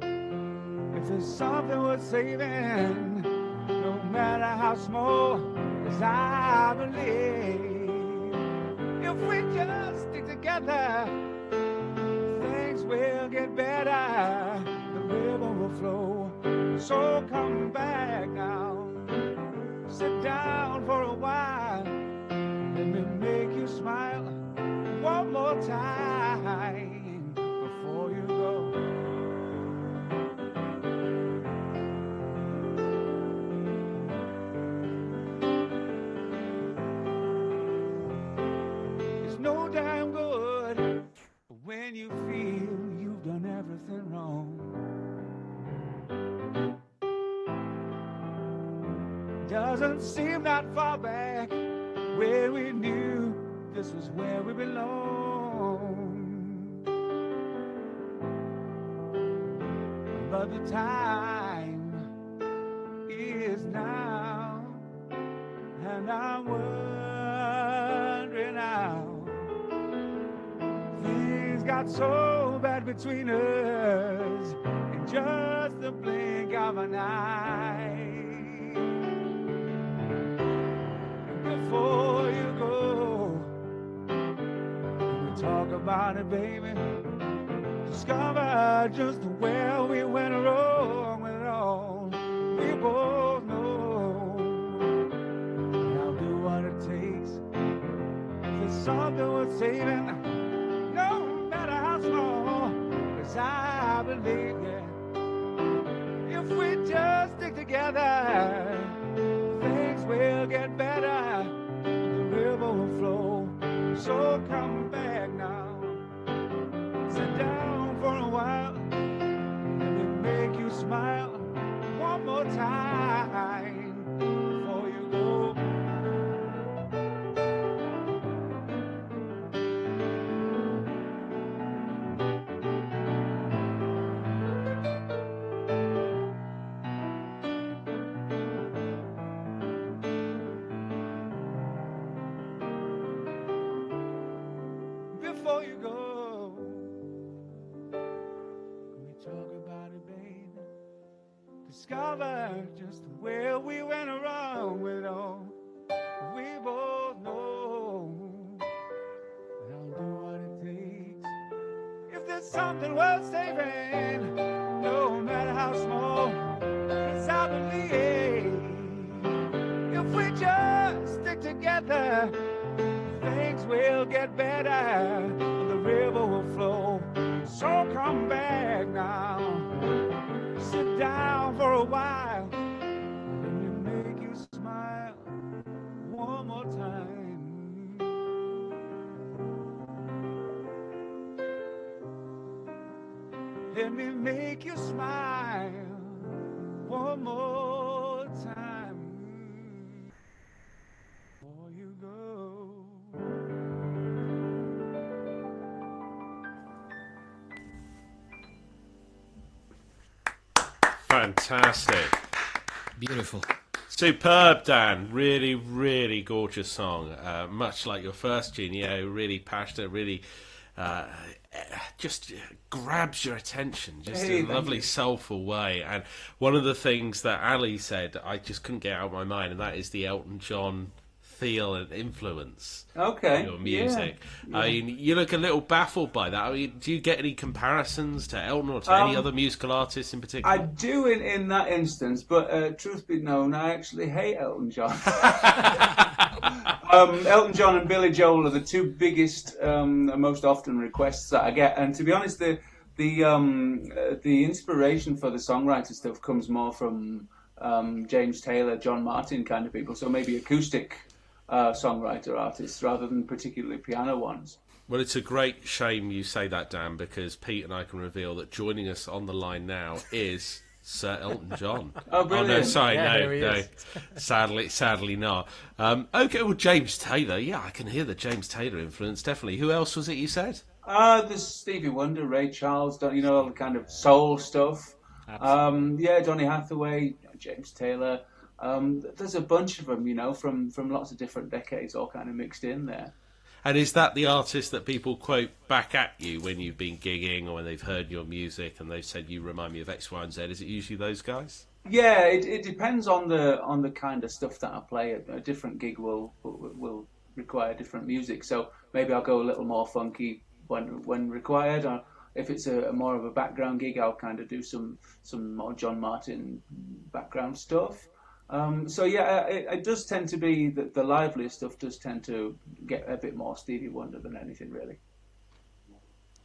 G: If there's something worth saving, no matter how small, 'cause I believe if we just stick together, things will get better. The river will flow. So come back now. Sit down for a while. Let me make you smile one more time before you go. It's no damn good when you feel you've done everything wrong. Doesn't seem that far back where we knew this was where we belong. But the time is now, and I'm wondering how things got so bad between us in just the blink of an eye. Before you go, we talk about it, baby. Discover just where we went wrong with it all. We both know I'll do what it takes. If there's something worth saving, no matter how small, 'cause I believe, yeah, if we just stick together, things will get better. The river will flow. So come back now. Sit down for a while. Let me make you smile one more time before you go. Before you go, can we talk about it, baby? Discover just where we went wrong with it all. We both know that I'll do what it takes. If there's something worth saving, no matter how small, 'cause I believe if we just stick together, things will get better, the river will flow. So come back now, sit down for a while, let me make you smile one more time. Let me make you smile one more time before you go.
B: Fantastic.
F: Beautiful.
B: Superb, Dan. Really, really gorgeous song. Much like your first tune, really passionate, really just grabs your attention, just in a lovely, soulful way. And one of the things that Ali said, I just couldn't get out of my mind, and that is the Elton John feel and influence of your music.
E: Yeah.
B: I mean, you look a little baffled by that. I mean, do you get any comparisons to Elton or to any other musical artists in particular?
E: I do in that instance, but truth be known, I actually hate Elton John. Elton John and Billy Joel are the two biggest, most often requests that I get. And to be honest, the inspiration for the songwriter stuff comes more from James Taylor, John Martin kind of people. So maybe acoustic songwriter artists rather than particularly piano ones.
B: Well, it's a great shame you say that, Dan, because Pete and I can reveal that joining us on the line now is Sir Elton John.
E: Oh, brilliant.
B: Oh, no, sorry,
A: Yeah,
B: no. Sadly not. Okay, well, James Taylor. Yeah, I can hear the James Taylor influence, definitely. Who else was it you said?
E: There's Stevie Wonder, Ray Charles, all the kind of soul stuff. Donny Hathaway, James Taylor. There's a bunch of them, from lots of different decades, all kind of mixed in there.
B: And is that the artist that people quote back at you when you've been gigging or when they've heard your music and they've said, you remind me of X, Y, and Z? Is it usually those guys?
E: Yeah, it depends on the kind of stuff that I play. A different gig will require different music. So maybe I'll go a little more funky when required. Or if it's a more of a background gig, I'll kind of do some more John Martin background stuff. It does tend to be that the livelier stuff does tend to get a bit more Stevie Wonder than anything, really.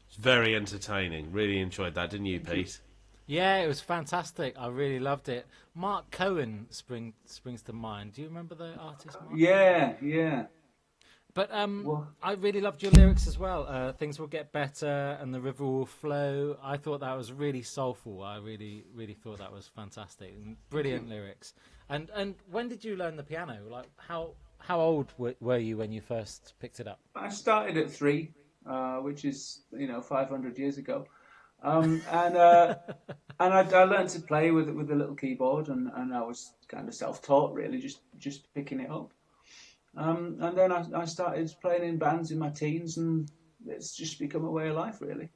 B: It's very entertaining. Really enjoyed that, didn't you, Pete?
A: Yeah, it was fantastic. I really loved it. Mark Cohen springs to mind. Do you remember the artist, Mark?
E: Yeah.
A: But I really loved your lyrics as well. Things will get better and the river will flow. I thought that was really soulful. I really, really thought that was fantastic. And brilliant lyrics. And when did you learn the piano? Like, how old were you when you first picked it up?
E: I started at 3, which is 500 years ago, and I learned to play with a little keyboard, and I was kind of self-taught, really, just picking it up. And then I started playing in bands in my teens, and it's just become a way of life, really.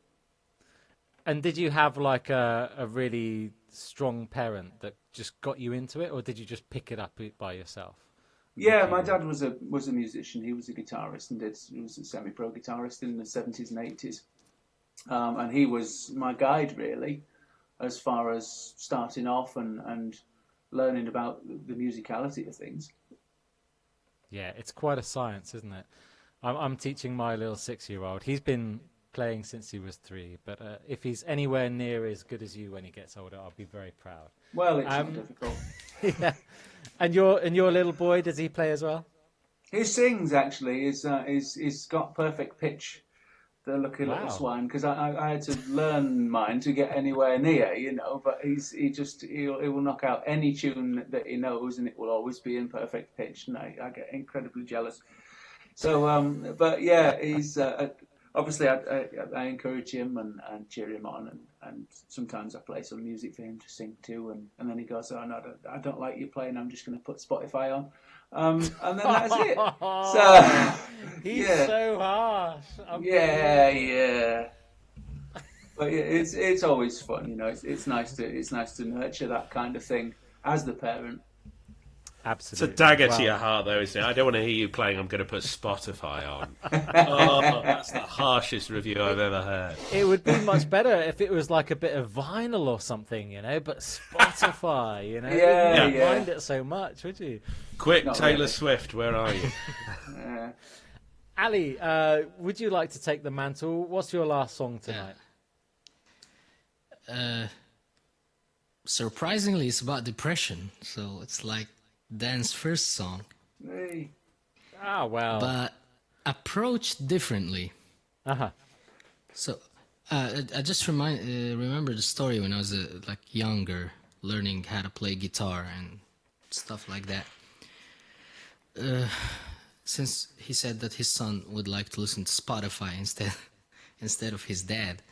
A: And did you have like a really strong parent that just got you into it, or did you just pick it up by yourself?
E: Yeah, my dad was a musician. He was a guitarist and he was a semi-pro guitarist in the 70s and 80s. And he was my guide, really, as far as starting off and learning about the musicality of things.
A: Yeah, it's quite a science, isn't it? I'm teaching my little 6-year-old. He's been playing since he was 3, but if he's anywhere near as good as you when he gets older, I'll be very proud.
E: Well, it's not difficult.
A: Yeah. And your little boy, does he play as well?
E: He sings, actually. He's got perfect pitch, the lucky little swine, because I had to learn mine to get anywhere near, but he will knock out any tune that he knows, and it will always be in perfect pitch, and I get incredibly jealous. So, but yeah, he's obviously I encourage him and cheer him on, and sometimes I play some music for him to sing to, and then he goes, "Oh no, I don't like you playing. I'm just going to put Spotify on," and then that's it. So
A: he's so harsh.
E: Yeah. But it's always fun, It's nice to nurture that kind of thing as the parent.
A: Absolutely.
B: It's a dagger to your heart, though, isn't it? I don't want to hear you playing I'm going to put Spotify on. Oh, that's the harshest review I've ever heard.
A: It would be much better if it was like a bit of vinyl or something, but Spotify, you wouldn't mind it so much, would you?
B: Quick,
E: Not
B: Taylor
E: really.
B: Swift, where are you?
A: Ali, would you like to take the mantle? What's your last song tonight?
F: Surprisingly, it's about depression, so it's like Dan's first song,
E: Hey.
A: Ah, well.
F: but approached differently.
A: Uh-huh.
F: So I just remember the story when I was like younger, learning how to play guitar and stuff like that. Since he said that his son would like to listen to Spotify instead of his dad.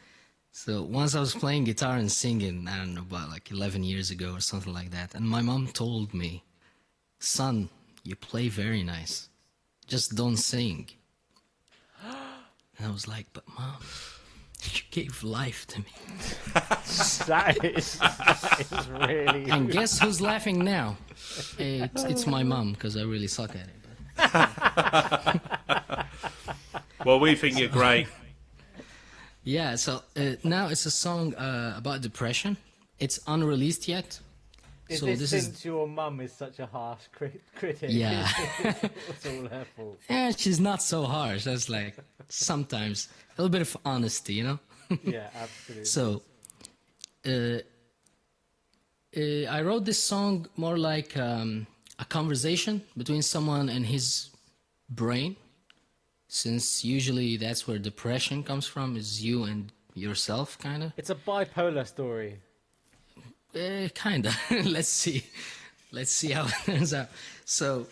F: So once I was playing guitar and singing, I don't know, about like 11 years ago or something like that, and my mom told me, "Son, you play very nice. Just don't sing." And I was like, "But Mom, you gave life to me."
A: That is really.
F: And guess who's laughing now? It's my mom, because I really suck at it.
B: Well, we think you're great.
F: Yeah, so now it's a song about depression. It's unreleased yet.
A: Is
F: So
A: this
F: this
A: since
F: is
A: your mum is such a harsh critic?
F: Yeah.
A: It's all her fault.
F: yeah, she's not so harsh. That's like sometimes a little bit of honesty, you know.
A: Yeah, absolutely.
F: So I wrote this song more like a conversation between someone and his brain, since usually that's where depression comes from, is you and yourself, kind of.
A: It's a bipolar story.
F: Kind of. Let's see how it turns out. So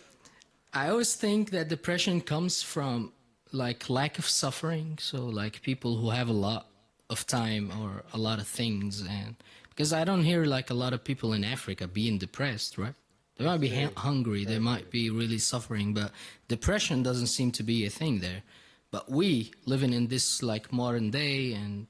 F: I always think that depression comes from like lack of suffering. So like people who have a lot of time or a lot of things, and because I don't hear like a lot of people in Africa being depressed, right? They might be hungry, they might be really suffering, but depression doesn't seem to be a thing there. But we living in this like modern day, and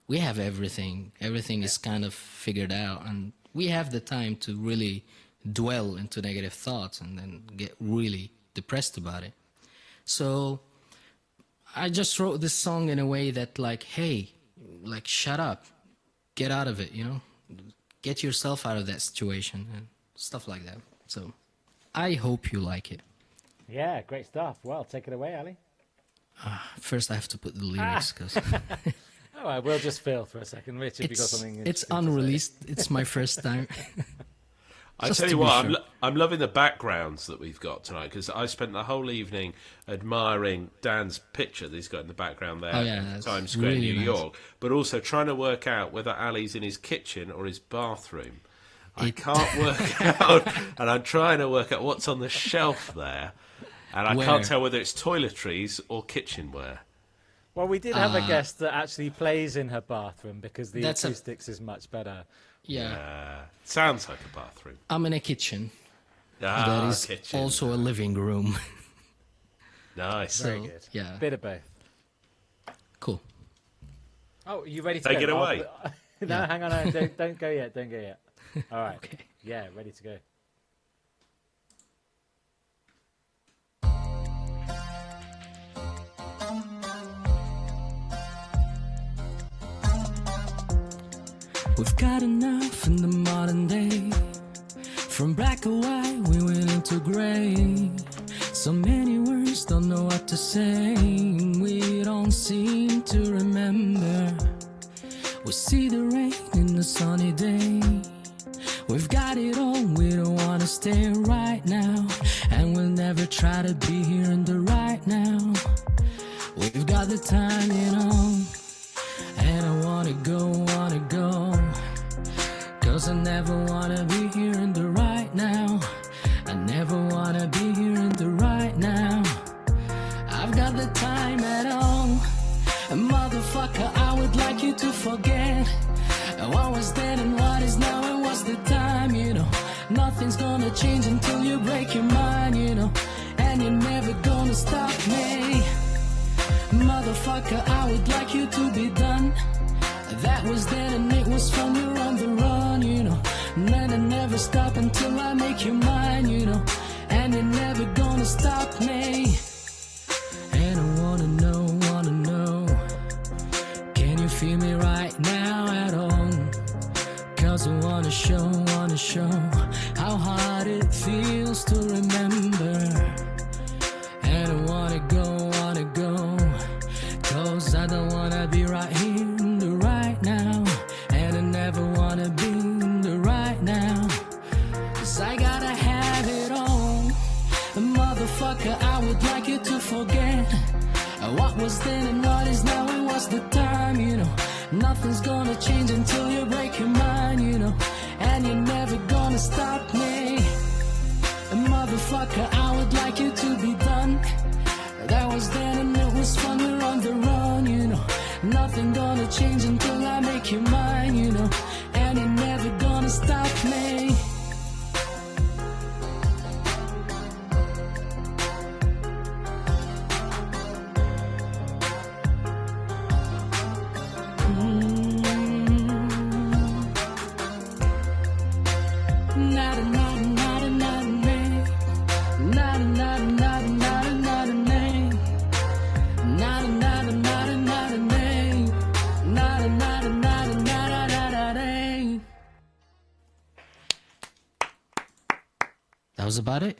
F: we have everything. Everything is kind of figured out, and we have the time to really dwell into negative thoughts and then get really depressed about it. So I just wrote this song in a way that like, hey, like shut up, get out of it, you know, get yourself out of that situation and stuff like that. So I hope you like it.
A: Yeah, great stuff. Well, take it away, Ali.
F: First I have to put the lyrics, because
A: All right, we'll just fill for a second. Rich, if you got something
F: it's
A: interesting to say.
F: unreleased. It's my first time.
B: I
F: Just
B: tell
F: to
B: you
F: be
B: what,
F: sure.
B: I'm loving the backgrounds that we've got tonight, because I spent the whole evening admiring Dan's picture that he's got in the background there,
F: Oh, yeah,
B: in
F: that's
B: Times Square,
F: really
B: New
F: nice.
B: York, but also trying to work out whether Ali's in his kitchen or his bathroom. I can't work out, and I'm trying to work out what's on the shelf there, and I
F: Where?
B: can't tell whether it's toiletries or kitchenware.
A: Well, we did have a guest that actually plays in her bathroom because the
F: That's a-
A: acoustics is much better.
F: Yeah,
B: Sounds like a bathroom.
F: I'm in a kitchen.
B: Ah,
F: That is
B: kitchen.
F: also a living room.
B: Nice.
A: Very
F: So,
A: good.
F: yeah.
A: Bit of both.
F: Cool.
A: Oh, are you ready to
B: Take
A: go?
B: it away.
A: No, hang on. No, don't go yet. Don't go yet. All right.
F: Okay.
A: Yeah, ready to go.
F: We've got enough in the modern day. From black or white, we went into gray. So many words, don't know what to say. We don't seem to remember. We see the rain in the sunny day. We've got it all, we don't wanna stay right now. And we'll never try to be here in the right now. We've got the time, you know. And I wanna go, cause I never wanna be here in the right now. I never wanna be here in the right now. I've got the time at all. And motherfucker, I would like you to forget what was then and what is now and what's the time, you know. Nothing's gonna change until you break your mind, you know. And you're never gonna stop me. Motherfucker, I would like you to be done. That was then and it was fun, you're on the run, you know. And I never stop until I make you mine, you know. And you're never gonna stop me. And I wanna know, can you feel me right now at all? Cause I wanna show how hard it feels to remember. And I wanna go, cause I don't wanna be right here in the right now. And I never wanna be in the right now. Cause I gotta have it all. Motherfucker, I would like you to forget what was then and what is now and what's the time, you know. nothing's gonna change until you break your mind, you know. And you're never gonna stop me. And motherfucker, I would like you to be done. That was then and it was fun, we're on the run, you know. Nothing gonna change until I make you mine, you know. And you're never gonna stop me. That was about it.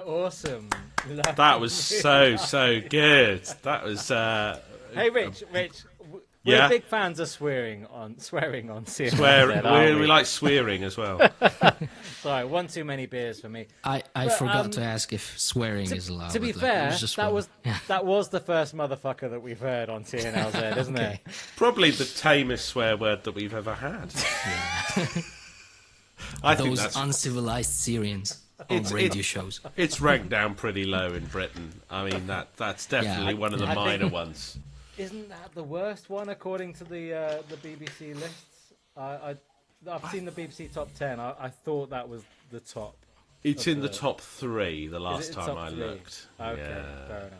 A: Awesome.
B: That was so good. That was.
A: Hey, Rich.
B: Yeah?
A: We're big fans of swearing on CNLZ.
B: We like swearing as well.
A: Sorry, one too many beers for me.
F: I forgot to ask if swearing is allowed.
A: To be
F: but,
A: fair,
F: it was just
A: that was the first motherfucker that we've heard on CNLZ, isn't it?
B: Probably the tamest swear word that we've ever had. I think
F: Those
B: that's
F: uncivilized Syrians on radio shows.
B: It's ranked down pretty low in Britain. I mean, that's definitely one of the minor ones.
A: Isn't that the worst one according to the BBC lists? I've seen the BBC top 10. I thought that was the top.
B: It's in the top 3 the last time I
A: 3?
B: looked.
A: Okay,
B: yeah,
A: fair enough.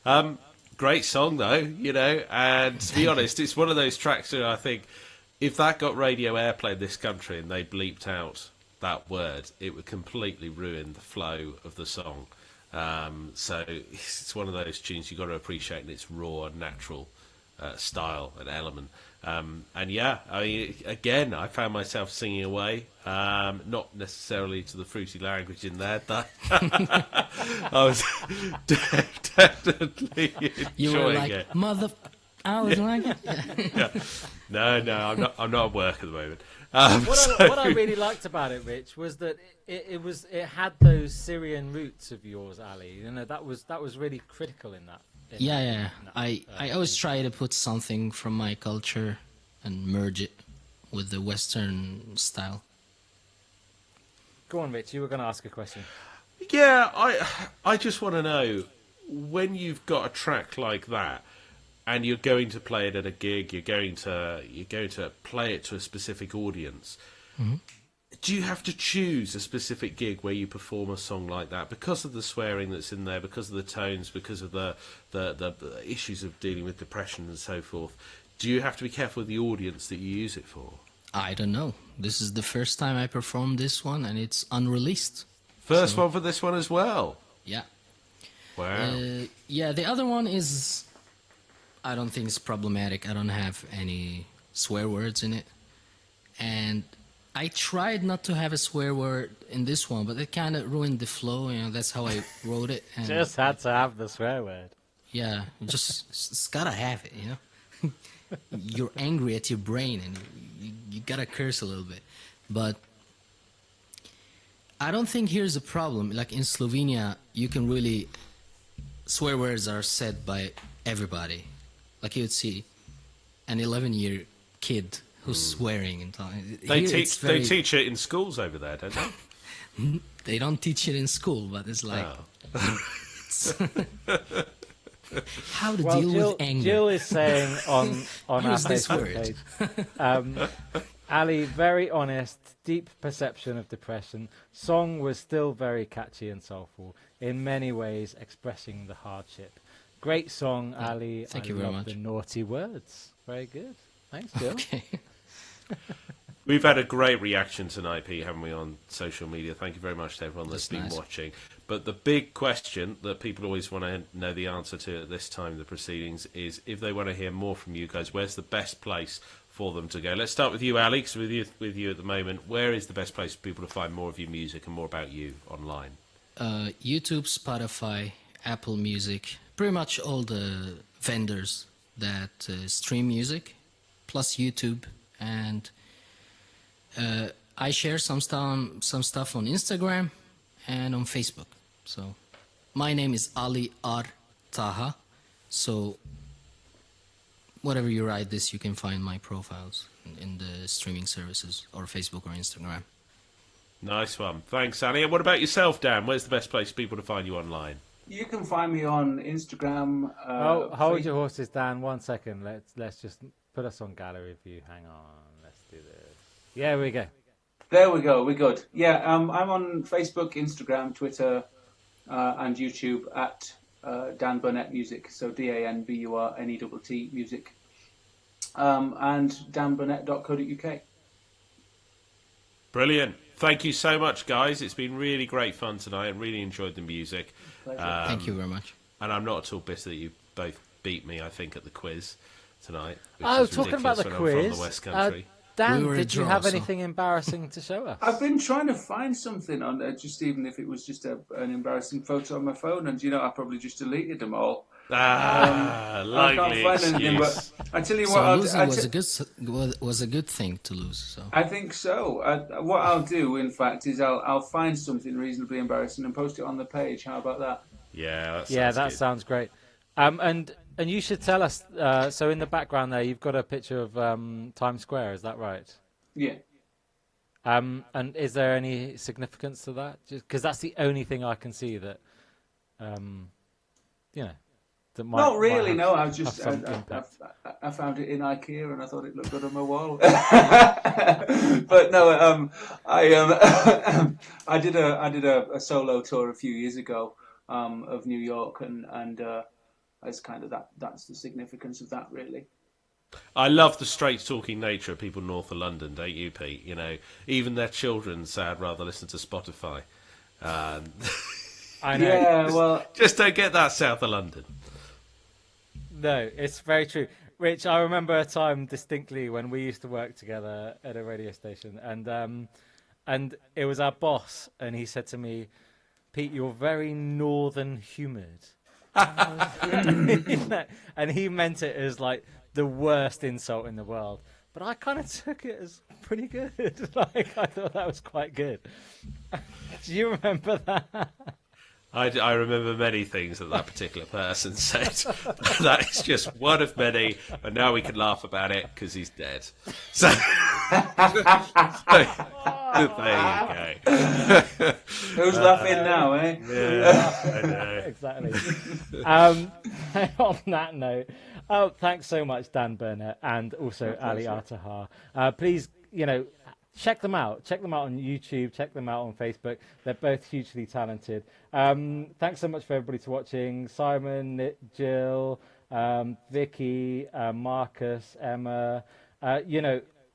B: Yeah. Great song though, you know. And to be honest, it's one of those tracks that I think if that got radio airplay in this country and they bleeped out that word, it would completely ruin the flow of the song. So it's one of those tunes you've got to appreciate in its raw and natural style and element. And yeah, I mean, again, I found myself singing away, not necessarily to the fruity language in there. I was definitely enjoying
F: You were like,
B: it.
F: I was like it.
B: Yeah. No, I'm not at work at the moment.
A: What I really liked about it, Rich, was that it had those Syrian roots of yours, Ali. You know, that was really critical in that.
F: I always try to put something from my culture and merge it with the Western style.
A: Go on, Rich. You were going to ask a question.
B: Yeah, I just want to know, when you've got a track like that, and you're going to play it at a gig, you're going to play it to a specific audience.
F: Mm-hmm.
B: Do you have to choose a specific gig where you perform a song like that because of the swearing that's in there, because of the tones, because of the issues of dealing with depression and so forth? Do you have to be careful with the audience that you use it for?
F: I don't know. This is the first time I performed this one, and it's unreleased.
B: First one for this one as well?
F: Yeah.
B: Wow.
F: Yeah, the other one is... I don't think it's problematic. I don't have any swear words in it. And I tried not to have a swear word in this one, but it kind of ruined the flow. You know, that's how I wrote it. And
A: Just had to have the swear word.
F: yeah, it's gotta have it, you know? You're angry at your brain and you gotta curse a little bit. But I don't think here's a problem. Like in Slovenia, you can really... Swear words are said by everybody. Like you would see an 11-year kid who's swearing and talking.
B: They teach it in schools over there, don't they?
F: They don't teach it in school, but it's like how to deal with anger.
A: Jill is saying on our
F: Use this
A: Facebook
F: word.
A: page, Ali, very honest, deep perception of depression. Song was still very catchy and soulful, in many ways expressing the hardship. Great song, Ali.
F: Thank you very
A: love
F: much.
A: the naughty words. Very good. Thanks, Jill.
F: Okay.
B: We've had a great reaction tonight, Pete, haven't we, on social media? Thank you very much to everyone that's been
F: nice.
B: watching. But the big question that people always want to know the answer to at this time of the proceedings is, if they want to hear more from you guys, where's the best place for them to go? Let's start with you, Alex, with you at the moment. Where is the best place for people to find more of your music and more about you online?
F: YouTube, Spotify, Apple Music, pretty much all the vendors that stream music, plus YouTube. And I share some stuff on Instagram and on Facebook. So my name is Ali R. Taha. So whatever you write this, you can find my profiles in the streaming services or Facebook or Instagram.
B: Nice one. Thanks, Ali. And what about yourself, Dan? Where's the best place for people to find you online?
E: You can find me on Instagram.
A: Hold your horses, Dan. 1 second. Let's just put us on gallery view. Hang on. Let's do this. Yeah, we go.
E: There we go. We're good. Yeah, I'm on Facebook, Instagram, Twitter, and YouTube at Dan Burnett Music. So DanBurnett Music. And danburnett.co.uk.
B: Brilliant. Thank you so much, guys. It's been really great fun tonight. I really enjoyed the music.
F: Thank you very much.
B: And I'm not at all bitter that you both beat me, I think, at the quiz tonight.
A: Oh, talking about the quiz.
B: I'm from the West Country.
A: Dan,
F: We
A: did you have anything embarrassing to show us?
E: I've been trying to find something on there, just even if it was just an embarrassing photo on my phone, and I probably just deleted them all. I can't find anything, but I tell you
F: So
E: what,
F: losing was a good thing to lose. So
E: I think so. What I'll do, in fact, is I'll find something reasonably embarrassing and post it on the page. How about that?
B: Yeah,
A: that sounds great. And you should tell us. So in the background there, you've got a picture of Times Square. Is that right?
E: Yeah.
A: And is there any significance to that? Just because that's the only thing I can see that, that might.
E: Not really.
A: Might have,
E: no, I was just
A: have some impact.
E: I found it in IKEA and I thought it looked good on my wall. But no, I did a solo tour a few years ago of New York, and it's kind of that's the significance of that, really.
B: I love the straight-talking nature of people north of London, don't you, Pete? Even their children say I'd rather listen to Spotify.
A: I know.
E: Yeah,
B: just don't get that south of London.
A: No, it's very true. Rich, I remember a time distinctly when we used to work together at a radio station, and it was our boss, and he said to me, "Pete, you're very northern humoured." And he meant it as like the worst insult in the world. But I kind of took it as pretty good. I thought that was quite good. Do you remember that?
B: I remember many things that particular person said. That is just one of many, and now we can laugh about it because he's dead. So, there you go.
E: Who's laughing now, eh?
B: Yeah, I know.
A: Exactly. On that note, thanks so much, Dan Burnett, and also Ali Taha. Please, check them out. Check them out on YouTube. Check them out on Facebook. They're both hugely talented. Thanks so much for everybody for watching. Simon, Jill, Vicky, Marcus, Emma.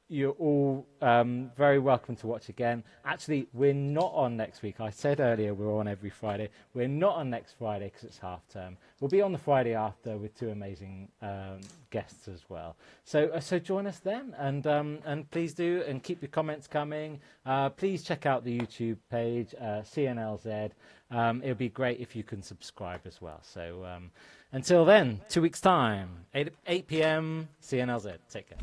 A: You're all very welcome to watch again. Actually, we're not on next week. I said earlier we're on every Friday. We're not on next Friday because it's half term. We'll be on the Friday after with two amazing guests as well. So join us then, and please do, and keep your comments coming. Please check out the YouTube page, CNLZ. It would be great if you can subscribe as well. So until then, 2 weeks time, 8 p.m. CNLZ. Take care.